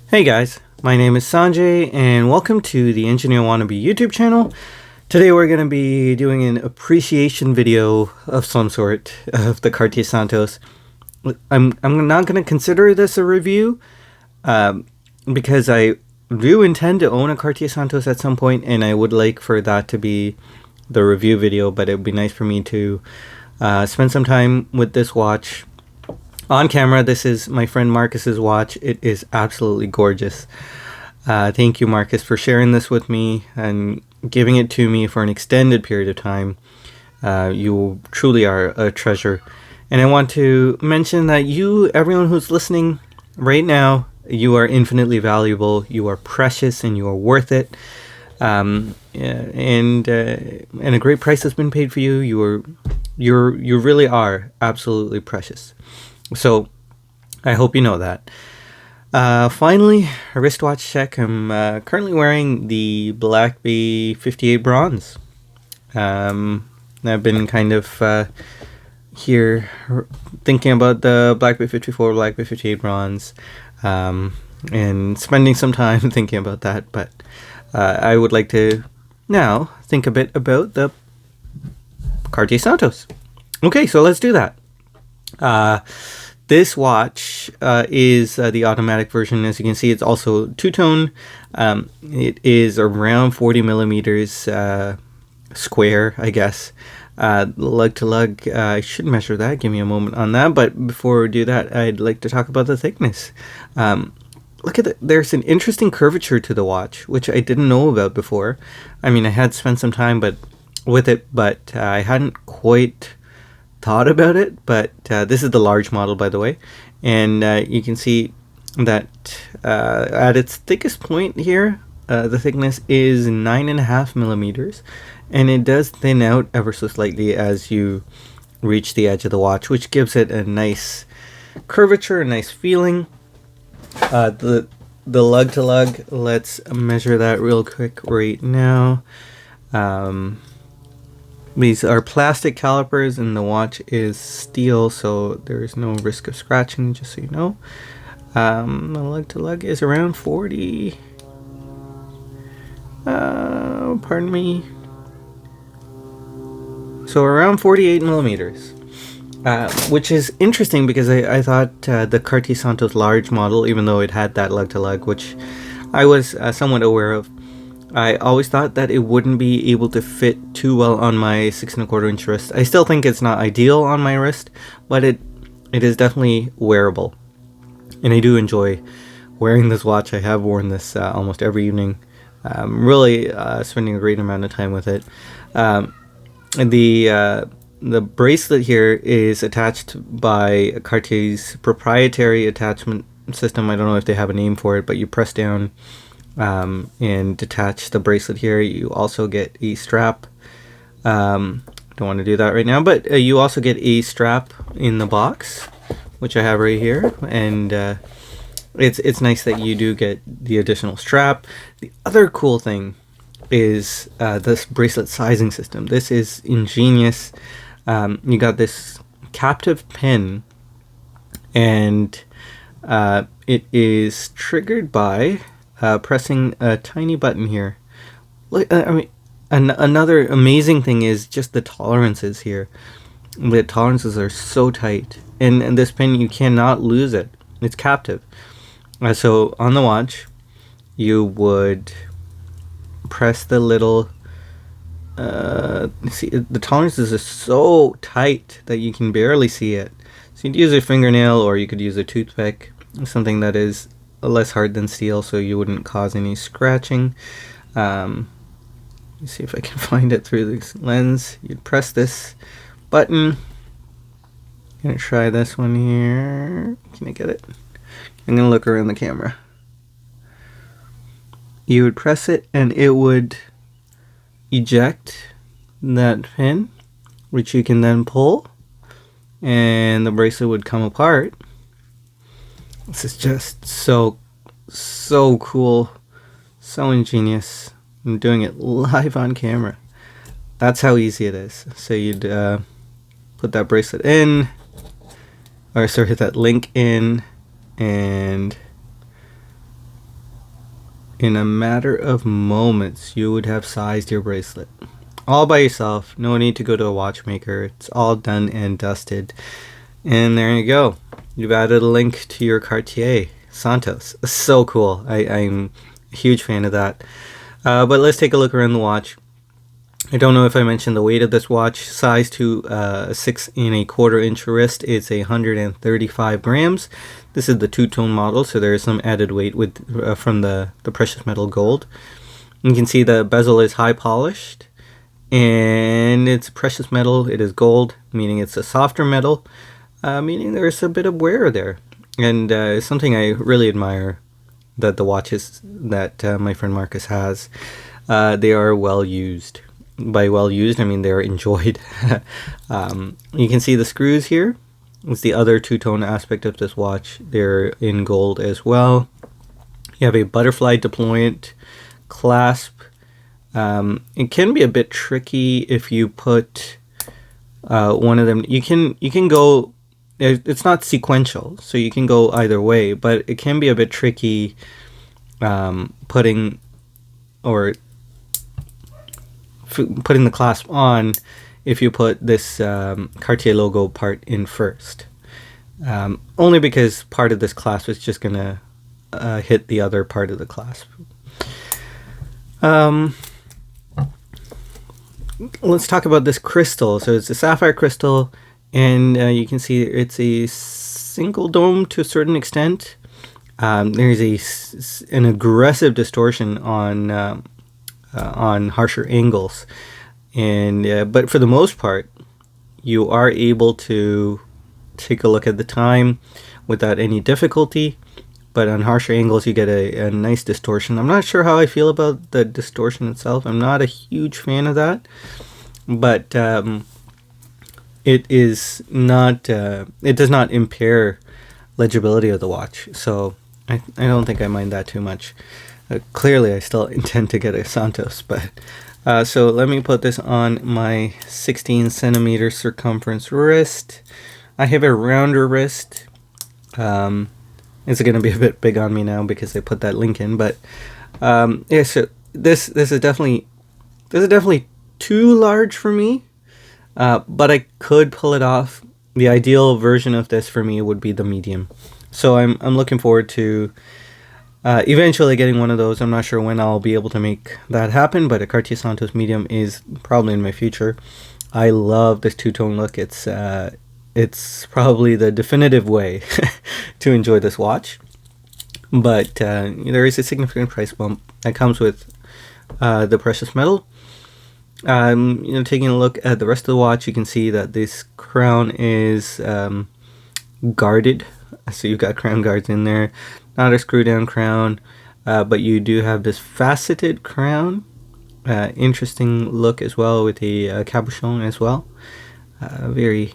Hey guys, my name is Sanjay and welcome to the Engineer Wannabe YouTube channel. Today we're going to be doing an appreciation video of some sort of the Cartier Santos. I'm not going to consider this a review because I do intend to own a Cartier Santos at some point, and I would like for that to be the review video, but it would be nice for me to spend some time with this watch on camera. This is my friend Marcus's watch. It is absolutely gorgeous. Thank you, Marcus, for sharing this with me and giving it to me for an extended period of time. You truly are a treasure. And I want to mention that everyone who's listening right now, you are infinitely valuable. You are precious and you are worth it. And a great price has been paid for you. You really are absolutely precious. So I hope you know that. Finally, a wristwatch check. I'm currently wearing the Black Bay 58 bronze. I've been kind of here thinking about the Black Bay 54, Black Bay 58 bronze, and spending some time thinking about that. But I would like to now think a bit about the Cartier Santos. Okay, so let's do that. This watch is the automatic version. As you can see, it's also two-tone. It is around 40 millimeters square, I guess. Lug to lug, I should measure that. Give me a moment on that. But before we do that, I'd like to talk about the thickness. Look at that. There's an interesting curvature to the watch, which I didn't know about before. I mean, I had spent some time with it, but I hadn't quite thought about it. But this is the large model, by the way, and you can see that at its thickest point here, the thickness is 9.5 millimeters, and it does thin out ever so slightly as you reach the edge of the watch, which gives it a nice curvature, a nice feeling. The lug to lug, let's measure that real quick right now. These are plastic calipers and the watch is steel, so there is no risk of scratching, just so you know. The lug to lug is around 40. Pardon me. So around 48 millimeters. Which is interesting because I thought the Cartier Santos large model, even though it had that lug to lug, which I was somewhat aware of, I always thought that it wouldn't be able to fit too well on my 6 1/4 inch wrist. I still think it's not ideal on my wrist, but it is definitely wearable. And I do enjoy wearing this watch. I have worn this almost every evening. Really spending a great amount of time with it. The bracelet here is attached by Cartier's proprietary attachment system. I don't know if they have a name for it, but you press down and detach the bracelet here. You also get a strap. Don't want to do that right now, but you also get a strap in the box, which I have right here, and it's nice that you do get the additional strap. The other cool thing is this bracelet sizing system. This is ingenious. You got this captive pin, and it is triggered by pressing a tiny button here. Look, I mean, another amazing thing is just the tolerances here. The tolerances are so tight, and this pin, you cannot lose it. It's captive. So on the watch, you would press the little. See, the tolerances are so tight that you can barely see it. So you'd use a fingernail, or you could use a toothpick, something that is less hard than steel, so you wouldn't cause any scratching. Let me see if I can find it through this lens. You'd press this button. I'm gonna try this one here. Can I get it? I'm gonna look around the camera. You would press it and it would eject that pin, which you can then pull, and the bracelet would come apart. This is just so cool, so ingenious. I'm doing it live on camera. That's how easy it is. So you'd put that bracelet in, or sorry, that link in, and in a matter of moments, you would have sized your bracelet. All by yourself. No need to go to a watchmaker. It's all done and dusted. And there you go. You've added a link to your Cartier Santos. So cool. I'm a huge fan of that. But let's take a look around the watch. I don't know if I mentioned the weight of this watch. Size to 6 1/4 inch wrist is 135 grams. This is the two-tone model, so there is some added weight with from the precious metal gold. You can see the bezel is high polished, and it's precious metal. It is gold, meaning it's a softer metal, meaning there's a bit of wear there. And something I really admire that the watches that my friend Marcus has, they are well used. By well used, I mean they're enjoyed. You can see the screws here. It's the other two-tone aspect of this watch. They're in gold as well. You have a butterfly deployant clasp. It can be a bit tricky if you put one of them. You can go. It's not sequential, so you can go either way. But it can be a bit tricky putting the clasp on if you put this Cartier logo part in first. Only because part of this clasp is just gonna hit the other part of the clasp. Let's talk about this crystal. So it's a sapphire crystal, and you can see it's a single dome to a certain extent. There's an aggressive distortion on harsher angles, and but for the most part, you are able to take a look at the time without any difficulty. But on harsher angles, you get a nice distortion. I'm not sure how I feel about the distortion itself. I'm not a huge fan of that, but it is not. It does not impair legibility of the watch, so I don't think I mind that too much. Clearly, I still intend to get a Santos, but so let me put this on my 16 centimeter circumference wrist. I have a rounder wrist. It's going to be a bit big on me now because I put that link in, but yeah. So this is definitely too large for me, but I could pull it off. The ideal version of this for me would be the medium. So I'm looking forward to eventually getting one of those. I'm not sure when I'll be able to make that happen, but a Cartier Santos medium is probably in my future. I love this two-tone look. It's probably the definitive way to enjoy this watch. But there is a significant price bump that comes with the precious metal. Taking a look at the rest of the watch, you can see that this crown is guarded. So you've got crown guards in there. Not a screw down crown, but you do have this faceted crown. Interesting look as well with the cabochon as well. Very,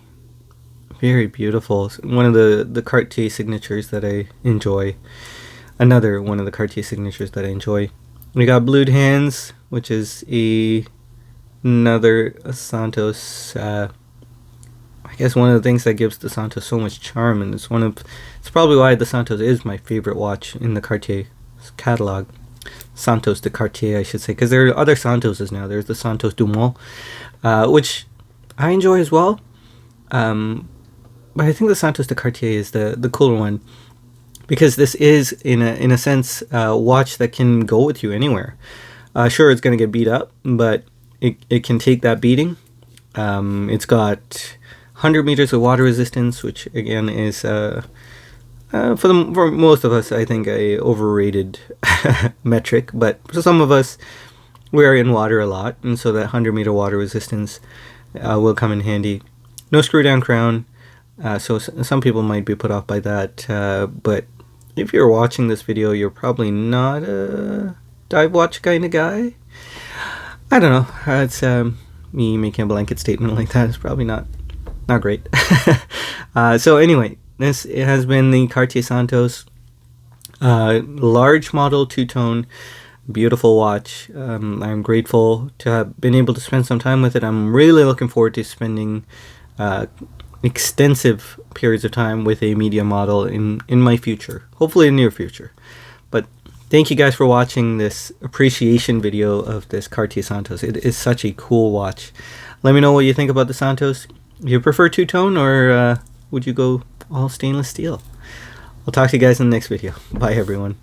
very beautiful. One of the Cartier signatures that I enjoy. Another one of the Cartier signatures that I enjoy. We got blued hands, which is another Santos. I guess one of the things that gives the Santos so much charm, and it's probably why the Santos is my favorite watch in the Cartier catalog. Santos de Cartier, I should say, because there are other Santoses now. There's the Santos Dumont, which I enjoy as well. But I think the Santos de Cartier is the cooler one, because this is in a sense a watch that can go with you anywhere. Sure, it's going to get beat up, but it can take that beating. It's got 100 meters of water resistance, which again is for most of us, I think, a overrated metric. But for some of us, we are in water a lot, and so that 100-meter water resistance will come in handy. No screw down crown, so some people might be put off by that. But if you're watching this video, you're probably not a dive watch kind of guy. I don't know. It's me making a blanket statement like that is probably not great. So anyway, this has been the Cartier Santos large model two-tone beautiful watch. I'm grateful to have been able to spend some time with it. I'm really looking forward to spending extensive periods of time with a medium model in my future, hopefully in the near future. But thank you guys for watching this appreciation video of this Cartier Santos. It is such a cool watch. Let me know what you think about the Santos. Do you prefer two-tone, or would you go all stainless steel? I'll talk to you guys in the next video. Bye, everyone.